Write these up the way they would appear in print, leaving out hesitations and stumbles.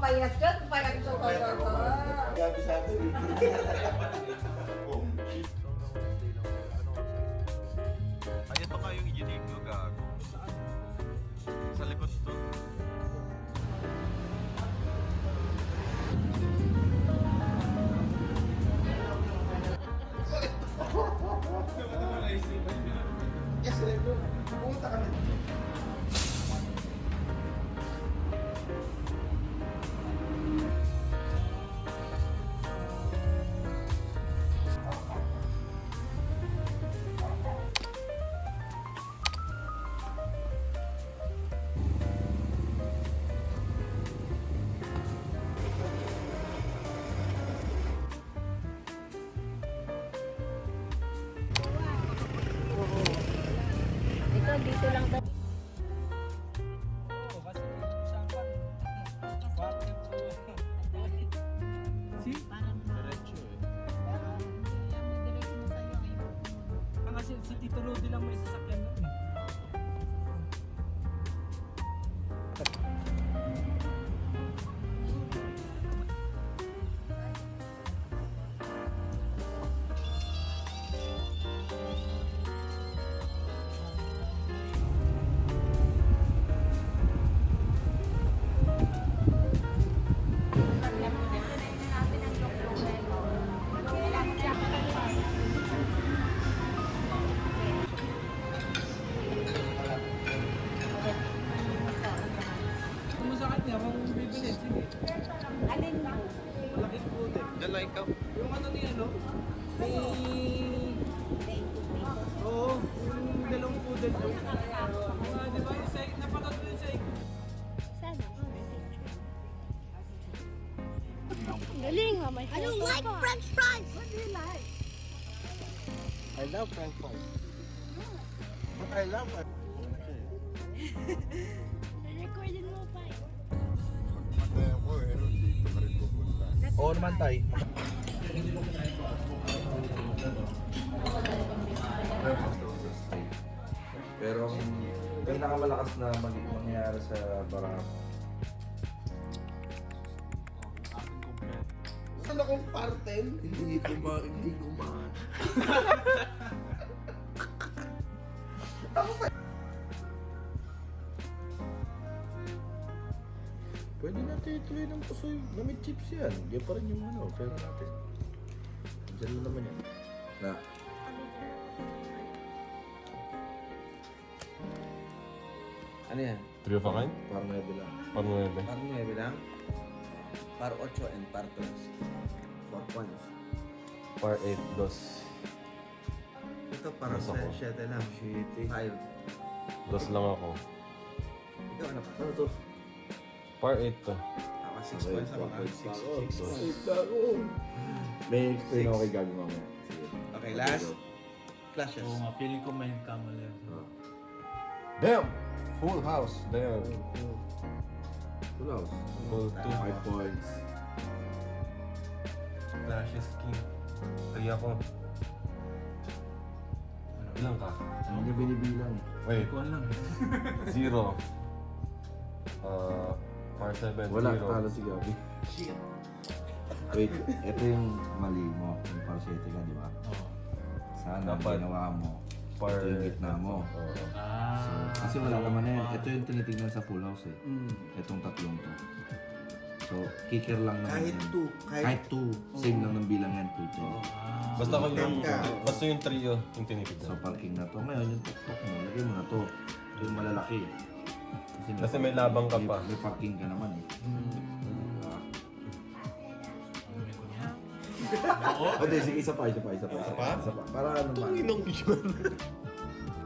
payat ka, payat ka. Gabi sa atin. Ay, ito nga yung unique mo, gago. Sa likod to. Yes, Rego. Pumunta kami. Ito, dito lang daw. Kasi si Tito Rudy lang may sasakyan nun. Kung masakit niya, kung bibili, sige. Alin mo? Malaking puti. Diyan lang ikaw. Yung ano ni ano? Ni... Oo, yung dalawang poodle doon. Di ba yung sa... Napanood mo yung sa... Sana. Galing, mama. I don't like french fries! What do you like? I love French fries. But I love it. Recordin mo pa eh. Matay ako eh. Dito ka rin pupunta. Oo naman, Tay. Pero ang pinakamalakas na mangyayari sa Barang Saan akong parten? Hindi kumaan. pwede natin ituloy ng pusoy na may chips yan. Yan pa rin yung ano, pera natin. Diyan lang naman yan. Na. Ano yan? Trio pa kayo? Parang may bilang. Paano na ba? Parang may bilang. Par 8 and par 3. 4 points. Par 8, dos. Ito parang Dos ako. 7 lang. 5. Dos lang ako. Ikaw ano pa? Ano to? Par 8 to. Ako 6 points ako. 6 ako. May explain ako kay Gabi mamaya. Okay, last. Flashes. Oo nga, feeling ko may kamali. Damn! Full house. Damn. Full house. Full 2. 5 points. Flashes king. Kaya ako. Ilan ka? Hindi niya binibilang. Wait. Ko lang. 0. Par 7. Wala, 0. talo si Gabi. Wait, ito yung mali mo. Yung par 7 ka, di ba? Oo. Sana ang Dapat. ginawa mo. Par Ito yung gitna mo. Oo. Kasi wala naman na yan. Ito yung tinitingnan sa full house eh. Itong tatlong to. So, kicker lang naman Kahit yan. 2. Kahit 2. Same lang ng bilang yan, 2 Basta kung yung, Ka. basta yung trio yung tinipid So, mo. parking na to. Ngayon, yung tuktok mo, lagay mo na to. Yung malalaki. Kasi may labang ka pa. May parking ka naman eh. Hindi, sige, isa pa. Para ano ba?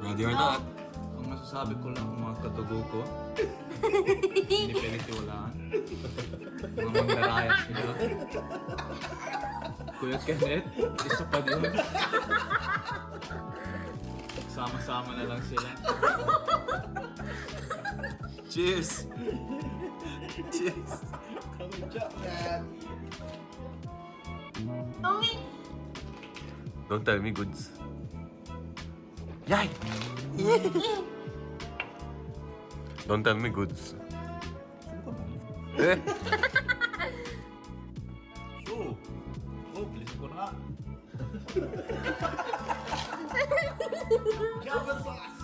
Ready or not? Ang masasabi ko lang mga katugo ko, hindi pinitiwalaan. Mga mandaraya sila. Kuya Kenneth, isa pa din. Sama-sama na lang sila. Cheers! Cheers! Don't tell me goods. Yay! Don't tell me goods. Eh? nga. Java sauce!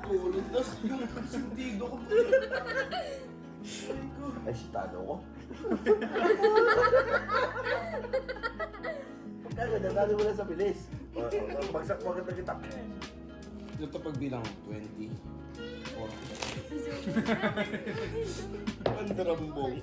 Tulog na yung sintido ko. Ay, sitado ko. Pagkaganda, dali mo lang sa bilis. Bagsak mo agad na kita. Ito pagbilang 20. 40. Ang darambong.